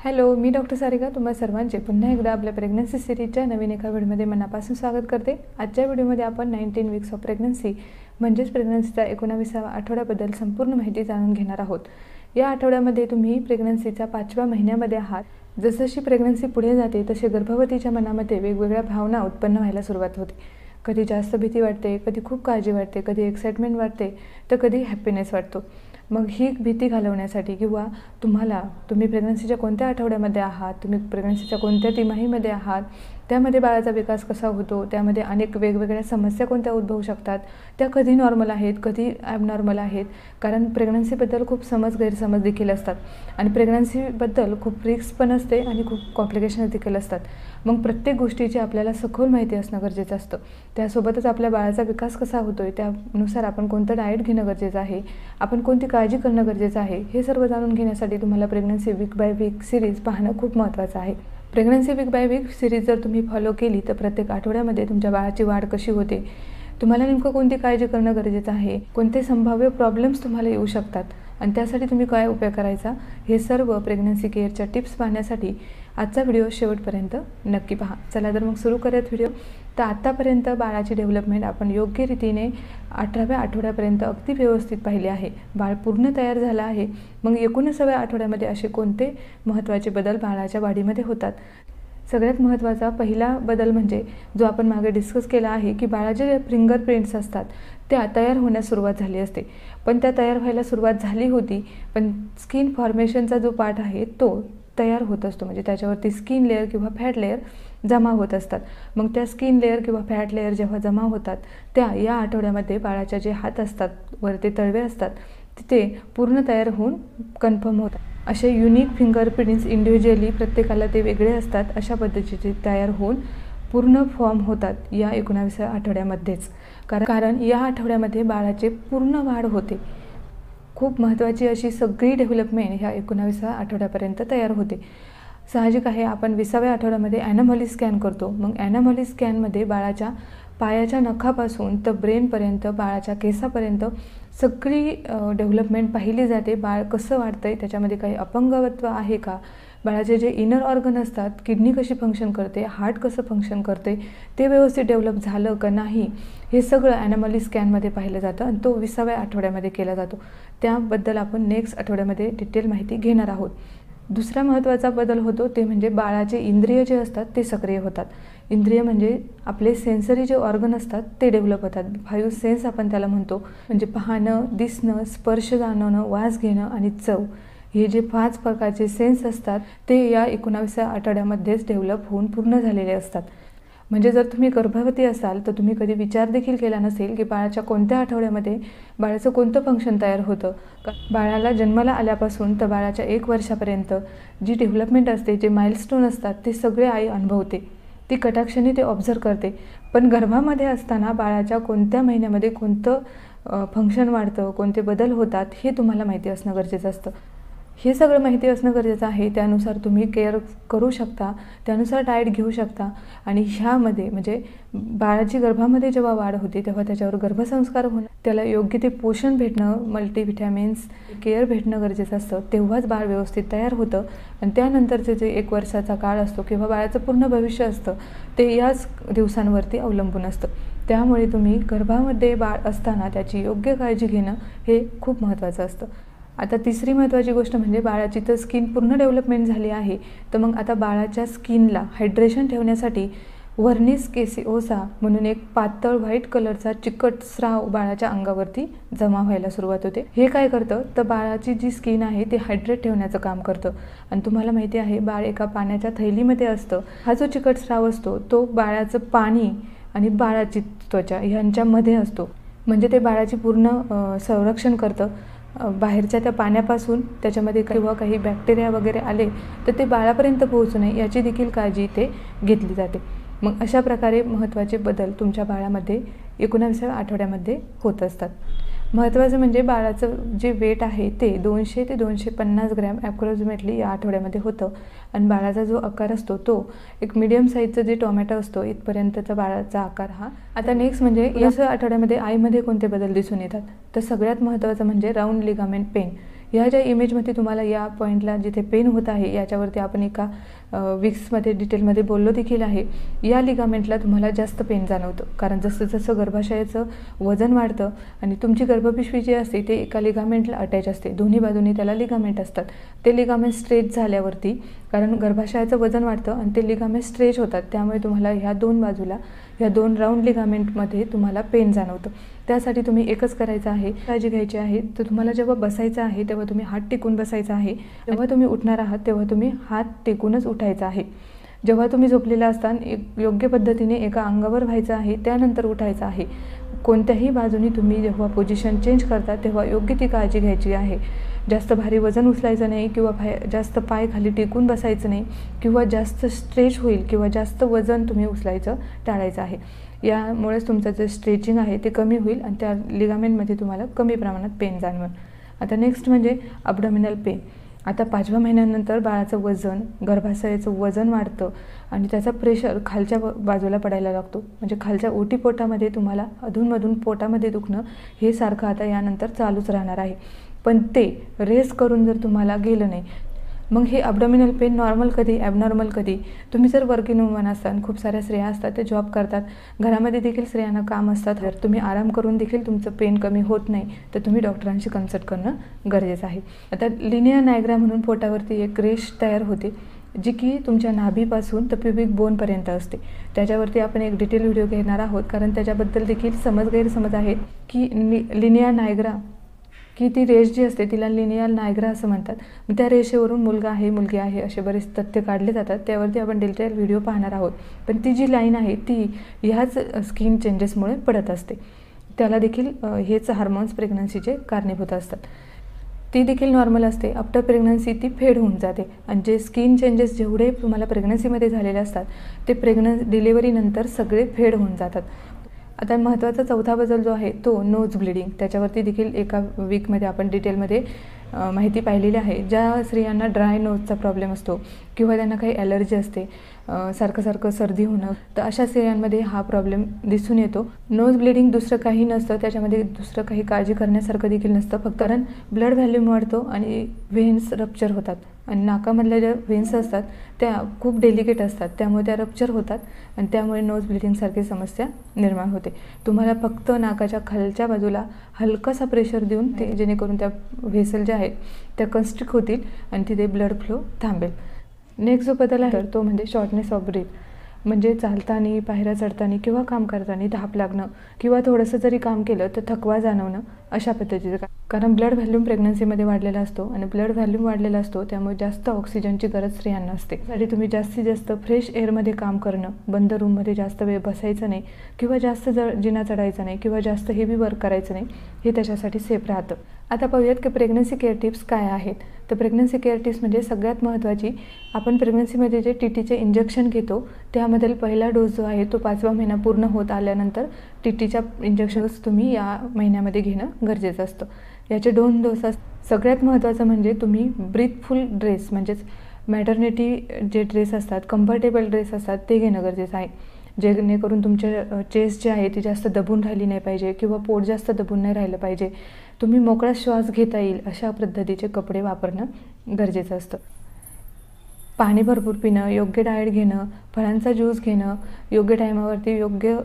Hello, मी doctor Sarika तुम्हा सर्वांचे पुन्हा एकदा आपल्या प्रेग्नन्सी सिरीजच्या नवीन एका व्हिडिओमध्ये मनापासून स्वागत करते। आजच्या व्हिडिओमध्ये आपण 19 वीक्स ऑफ प्रेग्नन्सी म्हणजेच प्रेग्नन्सीचा 19व्या आठवड्याबद्दल संपूर्ण माहिती जाणून घेणार आहोत। या आठवड्यामध्ये तुम्ही प्रेग्नन्सीच्या 5व्या महिन्यामध्ये आहात। जसजशी प्रेग्नन्सी पुढे जाते तसे गर्भवतीच्या मनामध्ये वेगवेगळ्या भावना उत्पन्न व्हायला सुरुवात होते। कधी जास्त भीती वाटते, कधी खूप काळजी वाटते, कधी एक्साइटमेंट वाटते, तर कधी हॅपीनेस वाटतो। मग ही भीती घालवण्यासाठी किंवा तुम्ही प्रेग्नन्सीच्या कोणत्या आठवड्यामध्ये आहात, तुम्ही प्रेग्नन्सीच्या कोणत्या तिमाहीमध्ये आहात, त्यामध्ये बाळाचा विकास कसा होतो, त्यामध्ये अनेक वेगवेगळ्या समस्या कोणत्या उद्भवू शकतात, त्या कधी नॉर्मल आहेत, कधी ॲबनॉर्मल आहेत, कारण प्रेग्नन्सीबद्दल खूप गैरसमज देखील असतात आणि प्रेग्नन्सीबद्दल खूप रिस्क पण असते आणि खूप कॉम्प्लिकेशन्स देखील असतात। मग प्रत्येक गोष्टीची आपल्याला सखोल माहिती असणं गरजेचं असतं। त्यासोबतच आपल्या बाळाचा विकास कसा होतोय त्यानुसार आपण कोणतं डाएट घेणं गरजेचं आहे, आपण कोणती काळजी करणं गरजेचं आहे, हे सर्व जाणून घेण्यासाठी तुम्हाला pregnancy week by week series पाहणं खूप महत्त्वाचं आहे। Pregnancy week by week series जर तुम्ही फॉलो केली तर प्रत्येक आठवड्यामध्ये तुमच्या बाळाची वाढ कशी होते, तुम्हाला नेमकं कोणती काळजी करणं गरजेचं आहे, कोणते संभाव्य प्रॉब्लेम्स तुम्हाला येऊ शकतात आणि त्यासाठी तुम्ही काय उपाय करायचा, हे सर्व प्रेग्नन्सी केअरच्या टिप्स पाहण्यासाठी आजचा व्हिडिओ शेवटपर्यंत नक्की पहा। चला तर मग सुरू करूयात व्हिडिओ। तर आत्तापर्यंत बाळाची डेव्हलपमेंट आपण योग्य रीतीने 18व्या आठवड्यापर्यंत अगदी व्यवस्थित पाहिली आहे। बाळ पूर्ण तयार झालं आहे। मग 19व्या आठवड्यामध्ये असे कोणते महत्त्वाचे बदल बाळाच्या वाढीमध्ये होतात? सगळ्यात महत्त्वाचा पहिला बदल म्हणजे जो आपण मागे डिस्कस केला आहे की बाळाचे जे फिंगरप्रिंट्स असतात त्या तयार होण्यास सुरुवात झाली असते। पण त्या तयार व्हायला सुरुवात झाली होती, पण स्किन फॉर्मेशनचा जो पार्ट आहे तो तयार होत असतो, म्हणजे त्याच्यावरती स्किन लेअर किंवा फॅट लेअर जमा होत असतात। मग त्या स्किन लेअर किंवा फॅट लेअर जेव्हा जमा होतात त्या या आठवड्यामध्ये बाळाच्या जे हात असतात, वरती तळवे असतात, तिथे पूर्ण तयार होऊन कन्फर्म होतात। असे युनिक फिंगरप्रिंट्स इंडिव्हिज्युअली प्रत्येकाला ते वेगळे असतात, अशा पद्धतीचे तयार होऊन पूर्ण फॉर्म होतात या 19व्या आठवड्यामध्येच। कारण या आठवड्यामध्ये बाळाचे पूर्ण वाढ होते। खूप महत्त्वाची अशी सगळी डेव्हलपमेंट ह्या 19व्या आठवड्यापर्यंत तयार होते। साहजिक आहे, आपण 20व्या आठवड्यामध्ये ॲनॉमली स्कॅन करतो। मग ॲनॉमली स्कॅनमध्ये बाळाच्या पायाच्या नखापासून तर ब्रेनपर्यंत, बाळाच्या केसापर्यंत सगळी डेव्हलपमेंट पाहिली जाते। बाळ कसं वाढतंय, त्याच्यामध्ये काही अपंगत्व आहे का, बाळाचे जे इनर ऑर्गन असतात, किडनी कशी फंक्शन करते, हार्ट कसं फंक्शन करते, ते व्यवस्थित डेव्हलप झालं का नाही, हे सगळं ॲनॉमली स्कॅनमध्ये पाहिलं जातं आणि तो 20व्या आठवड्यामध्ये केला जातो। त्याबद्दल आपण नेक्स्ट आठवड्यामध्ये डिटेल माहिती घेणार आहोत। दुसरा महत्त्वाचा बदल होतो ते म्हणजे बाळाचे इंद्रिय जे असतात ते सक्रिय होतात। इंद्रिय म्हणजे आपले सेन्सरी जे ऑर्गन असतात ते डेव्हलप होतात। 5 सेन्स आपण त्याला म्हणतो, म्हणजे पाहणं, दिसणं, स्पर्श जाणवणं, वास घेणं आणि चव, हे जे 5 प्रकारचे सेन्स असतात ते या 19व्या आठवड्यामध्येच डेव्हलप होऊन पूर्ण झालेले असतात। म्हणजे जर तुम्ही गर्भवती असाल तर तुम्ही कधी विचार देखील केला नसेल की बाळाच्या कोणत्या आठवड्यामध्ये बाळाचं कोणतं फंक्शन तयार होतं। बाळाला जन्माला आल्यापासून तर बाळाच्या 1 वर्षापर्यंत जी डेव्हलपमेंट असते, जे माइलस्टोन असतात, ते सगळे आई अनुभवते, ती कटाक्षाने ते ऑब्झर्व करते। पण गर्भामध्ये असताना बाळाच्या कोणत्या महिन्यामध्ये कोणतं फंक्शन वाढतं, कोणते बदल होतात, हे तुम्हाला माहिती असणं गरजेचं असतं। हे सगळं माहिती असणं गरजेचं आहे। त्यानुसार तुम्ही केअर करू शकता, त्यानुसार डाएट घेऊ शकता आणि ह्यामध्ये म्हणजे बाळाची गर्भामध्ये जेव्हा वाढ होते तेव्हा त्याच्यावर गर्भसंस्कार होणं, त्याला योग्य ते पोषण भेटणं, मल्टीव्हिटॅमिन्स केअर भेटणं गरजेचं असतं। तेव्हाच बाळ व्यवस्थित तयार होतं आणि त्यानंतरचे जे 1 वर्षाचा काळ असतो किंवा बाळाचं पूर्ण भविष्य असतं ते याच दिवसांवरती अवलंबून असतं। त्यामुळे तुम्ही गर्भामध्ये बाळ असताना त्याची योग्य काळजी घेणं हे खूप महत्त्वाचं असतं। आता तिसरी महत्त्वाची गोष्ट म्हणजे बाळाची तर स्किन पूर्ण डेव्हलपमेंट झाली आहे, तर मग आता बाळाच्या स्किनला हायड्रेशन ठेवण्यासाठी व्हर्निस केसिओसा म्हणून एक पातळ व्हाईट कलरचा चिकट स्राव बाळाच्या अंगावरती जमा व्हायला सुरुवात होते। हे काय करतं तर बाळाची जी स्किन आहे ती हायड्रेट ठेवण्याचं काम करतं आणि तुम्हाला माहिती आहे बाळ एका पाण्याच्या थैलीमध्ये असतं। हा जो चिकट स्राव असतो तो बाळाचं पाणी आणि बाळाची त्वचा यांच्यामध्ये असतो, म्हणजे ते बाळाची पूर्ण संरक्षण करतं बाहेरच्या त्या पाण्यापासून। त्याच्यामध्ये किंवा काही बॅक्टेरिया वगैरे आले तर ते बाळापर्यंत पोहोचू नये याची देखील काळजी ते घेतली जाते। मग अशा प्रकारे महत्त्वाचे बदल तुमच्या बाळामध्ये 19व्या आठवड्यामध्ये होत असतात। महत्त्वाचं म्हणजे बाळाचं जे वेट आहे ते 200 ते 250 ग्रॅम ॲप्रॉक्सिमेटली या आठवड्यामध्ये होतं आणि बाळाचा जो आकार असतो तो एक मीडियम साईजचं जे टोमॅटो असतो इथपर्यंतचा बाळाचा आकार हा। आता नेक्स्ट म्हणजे या आठवड्यामध्ये आईमध्ये कोणते बदल दिसून येतात, तर सगळ्यात महत्त्वाचं म्हणजे राऊंड लिगामेंट पेन ह्या ज्या इमेजमध्ये तुम्हाला या पॉईंटला जिथे पेन होत आहे याच्यावरती आपण एका विक्समध्ये डिटेलमध्ये बोललो देखील आहे, या लिगामेंटला तुम्हाला जास्त पेन जाणवतं. कारण जसं जसं गर्भाशयाचं वजन वाढतं आणि तुमची गर्भपिशवी जी असते ते एका लिगामेंटला अटॅच असते, दोन्ही बाजूनी त्याला लिगामेंट असतात. ते लिगामेंट स्ट्रेच झाल्यावरती, कारण गर्भाशयाचं वजन वाढतं आणि ते लिगामेंट स्ट्रेच होतात, त्यामुळे तुम्हाला ह्या दोन बाजूला ह्या दोन राऊंड लिगामेंटमध्ये तुम्हाला पेन जाणवतं. त्यासाठी तुम्ही एकच करायचं आहे, काळजी घ्यायची आहे. तर तुम्हाला जेव्हा बसायचं आहे तेव्हा तुम्ही हात टेकून बसायचा आहे. जेव्हा तुम्ही उठणार आहात तेव्हा तुम्ही हात टेकूनच उठायचा आहे. जेव्हा तुम्ही झोपलेला असताना योग्य पद्धतीने एका अंगावर व्हायचं आहे, त्यानंतर उठायचं आहे. कोणत्याही बाजूनी तुम्ही जेव्हा पोझिशन चेंज करता तेव्हा योग्य ती काळजी घ्यायची आहे. जास्त भारी वजन उचलायचं नाही किंवा जास्त पाय खाली टेकून बसायचं नाही किंवा जास्त स्ट्रेच होईल किंवा जास्त वजन तुम्ही उचलायचं टाळायचं आहे. यामुळेच तुमचं जे स्ट्रेचिंग आहे ते कमी होईल आणि त्या लिगामेंटमध्ये तुम्हाला कमी प्रमाणात पेन जाणवेल. आता नेक्स्ट म्हणजे अबडॉमिनल पेन. आता 5व्या महिन्यानंतर बाळाचं वजन, गर्भाशयाचं वजन वाढतं आणि त्याचा प्रेशर खालच्या बाजूला पडायला लागतो. म्हणजे खालच्या ओटीपोटामध्ये तुम्हाला अधूनमधून पोटामध्ये दुखणं हे सारखं आता यानंतर चालूच राहणार आहे. पण ते रेस्ट करून जर तुम्हाला गेलं नाही, मग हे अबडॉमिनल पेन नॉर्मल कधी, ॲबनॉर्मल कधी. तुम्ही जर वर्किंग वुमन असतात, खूप साऱ्या स्त्रिया असतात ते जॉब करतात, घरामध्ये देखील स्त्रियांना काम असतात, जर तुम्ही आराम करून देखील तुमचं पेन कमी होत नाही तर तुम्ही डॉक्टरांशी कन्सल्ट करणं गरजेचं आहे. आता लिनिया नायग्रा म्हणून पोटावरती एक रेष तयार होते जी की तुमच्या नाभीपासून तर प्युबिक बोनपर्यंत असते. त्याच्यावरती आपण एक डिटेल व्हिडिओ घेणार आहोत, कारण त्याच्याबद्दल देखील गैरसमज आहेत की लिनिया नायग्रा की ती रेष जी असते तिला लिनियल नायग्रा असं म्हणतात. मग त्या रेषेवरून मुलगा आहे, मुलगी आहे असे बरेच तथ्य काढले जातात, त्यावरती आपण डिटेल व्हिडिओ पाहणार आहोत. पण ती जी लाईन आहे ती ह्याच स्किन चेंजेसमुळे पडत असते. त्याला देखील हेच हार्मोन्स प्रेग्नन्सीचे कारणीभूत असतात. ती देखील नॉर्मल असते. आफ्टर प्रेग्नन्सी ती फेड होऊन जाते आणि जे स्किन चेंजेस जेवढे तुम्हाला प्रेग्नन्सीमध्ये झालेले असतात ते डिलिव्हरीनंतर सगळे फेड होऊन जातात. आता महत्त्वाचा चौथा बदल जो आहे तो नोज ब्लिडिंग. त्याच्यावरती देखील एका वीकमध्ये आपण डिटेलमध्ये माहिती पाहिलेली आहे. ज्या स्त्रियांना ड्राय नोजचा प्रॉब्लेम असतो किंवा त्यांना काही ॲलर्जी असते, सारखं सर्दी होणं, तर अशा स्त्रियांमध्ये हा प्रॉब्लेम दिसून येतो. नोज ब्लिडिंग दुसरं काही नसतं, त्याच्यामध्ये दुसरं काही काळजी करण्यासारखं देखील नसतं, फक्त कारण ब्लड व्हॅल्यूम वाढतो आणि व्हेन्स रप्चर होतात आणि नाकामधल्या ज्या व्हेन्स असतात त्या खूप डेलिकेट असतात, त्यामुळे त्या रप्चर होतात आणि त्यामुळे नोज ब्लिडिंगसारखी समस्या निर्माण होते. तुम्हाला फक्त नाकाच्या खालच्या बाजूला हलकासा प्रेशर देऊन ते जेणेकरून त्या व्हेसल ज्या आहेत त्या कन्स्ट्रिक्ट होतील आणि तिथे ब्लड फ्लो थांबेल. नेक्स्ट जो बदल आहे तो म्हणजे शॉर्टनेस ऑफ ब्रीथ. म्हणजे चालताना, पायऱ्या चढताना किंवा काम करताना धाप लागणं किंवा थोडंसं जरी काम केलं तर थकवा जाणवणं अशा पद्धतीचं. कारण ब्लड व्हॅल्यूम प्रेग्नन्सीमध्ये वाढलेला असतो आणि ब्लड व्हॅल्यूम वाढलेला असतो त्यामुळे जास्त ऑक्सिजनची गरज स्त्रियांना असते. त्यासाठी तुम्ही जास्तीत जास्त फ्रेश एअरमध्ये काम करणं, बंद रूममध्ये जास्त वेळ बसायचं नाही किंवा जास्त जिना चढायचं नाही किंवा जास्त हेवी वर्क करायचं नाही, हे त्याच्यासाठी सेफ राहतं. आता पाहूयात की प्रेग्नन्सी केअर टिप्स काय आहेत. तर प्रेग्नन्सी केअर टिप्स म्हणजे सगळ्यात महत्त्वाची, आपण प्रेग्नन्सीमध्ये जे TTचे इंजेक्शन घेतो त्यामधील पहिला डोस जो आहे तो 5वा महिना पूर्ण होत आल्यानंतर TTच्या इंजेक्शन्स तुम्ही या महिन्यामध्ये घेणं गरजेचं असतं. याचे 2 डोस असतात. सगळ्यात महत्त्वाचं म्हणजे तुम्ही ब्रीथफुल ड्रेस म्हणजेच मॅटर्निटी जे ड्रेस असतात, कम्फर्टेबल ड्रेस असतात ते घेणं गरजेचं आहे, जेणेकरून तुमच्या चेस्ट जी आहे ती जास्त दबून राहिली नाही पाहिजे किंवा पोट जास्त दबून नाही राहिलं पाहिजे. तुम्ही मोकळा श्वास घेता येईल अशा पद्धतीचे कपडे वापरणं गरजेचं असतं. पाणी भरपूर पिणं, योग्य डाएट घेणं, फळांचा ज्यूस घेणं, योग्य टायमावरती योग्य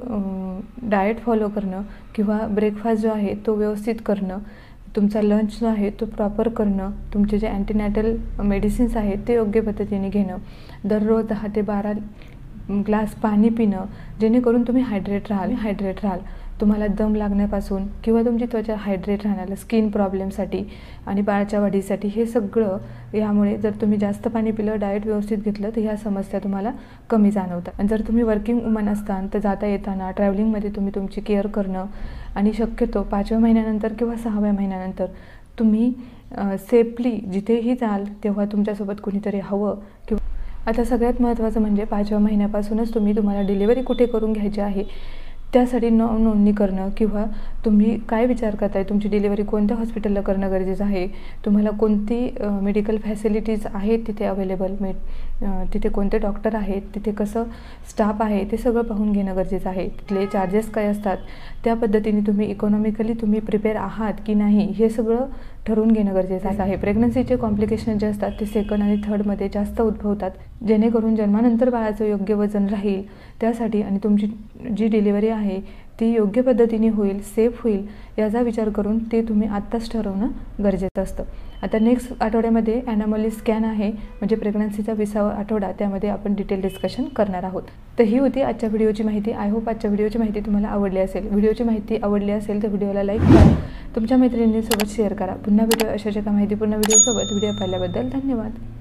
डाएट फॉलो करणं किंवा ब्रेकफास्ट जो आहे तो व्यवस्थित करणं, तुमचा लंच जो आहे तो प्रॉपर करणं, तुमचे जे अँटीनॅटल मेडिसिन्स आहेत ते योग्य पद्धतीने घेणं, दररोज 10 ते 12 ग्लास पाणी पिणं, जेणेकरून तुम्ही हायड्रेट राहाल. तुम्हाला दम लागण्यापासून किंवा तुमची त्वचा हायड्रेट राहण्याला, स्किन प्रॉब्लेमसाठी आणि बाळाच्या वाढीसाठी, हे सगळं यामुळे जर तुम्ही जास्त पाणी पिलं, डाएट व्यवस्थित घेतलं तर ह्या समस्या तुम्हाला कमी जाणवतात. आणि जर तुम्ही वर्किंग वुमन असताल तर जाता येताना ट्रॅव्हलिंगमध्ये तुम्ही तुमची केअर करणं आणि शक्यतो 5व्या महिन्यानंतर किंवा 6व्या महिन्यानंतर तुम्ही सेफली जिथेही जाल तेव्हा तुमच्यासोबत कुणीतरी हवं. किंवा आता सगळ्यात महत्त्वाचं म्हणजे 5व्या महिन्यापासूनच तुम्हाला डिलिव्हरी कुठे करून घ्यायची आहे त्यासाठी नोंदणी करणं किंवा तुम्ही काय विचार करताय, तुमची डिलिव्हरी कोणत्या हॉस्पिटलला करणं गरजेचं आहे, तुम्हाला कोणती मेडिकल फॅसिलिटीज आहेत तिथे अवेलेबल, तिथे कोणते डॉक्टर आहेत, तिथे कसं स्टाफ आहे ते सगळं पाहून घेणं गरजेचं आहे. तिथले चार्जेस काय असतात, त्या पद्धतीने तुम्ही इकॉनॉमिकली तुम्ही प्रिपेअर आहात की नाही हे सगळं ठरवून घेणं गरजेचं आहे। प्रेग्नन्सीचे कॉम्प्लिकेशन जे असतात ते सेकंड आणि थर्डमध्ये जास्त उद्भवतात, जेणेकरून जन्मानंतर बाळाचं योग्य वजन राहील त्यासाठी आणि तुमची जी डिलिव्हरी आहे ती योग्य पद्धतीने होईल, सेफ होईल याचा विचार करून ते तुम्ही आत्ताच ठरवणं गरजेचं असतं। आता नेक्स्ट आठवड्यामध्ये ॲनॉमली स्कॅन आहे, म्हणजे प्रेग्नन्सीचा 20वा आठवडा, त्यामध्ये आपण डिटेल डिस्कशन करणार आहोत। तर ही होती आजच्या व्हिडिओची माहिती। आय होप आजच्या व्हिडिओची माहिती तुम्हाला आवडली असेल। व्हिडिओची माहिती आवडली असेल तर व्हिडिओला लाईक करा, तुमच्या मैत्रिणींसोबत शेअर करा। पुन्हा व्हिडिओ अशाच एका माहितीपूर्ण व्हिडिओसोबत व्हिडिओ पाहिल्याबद्दल धन्यवाद।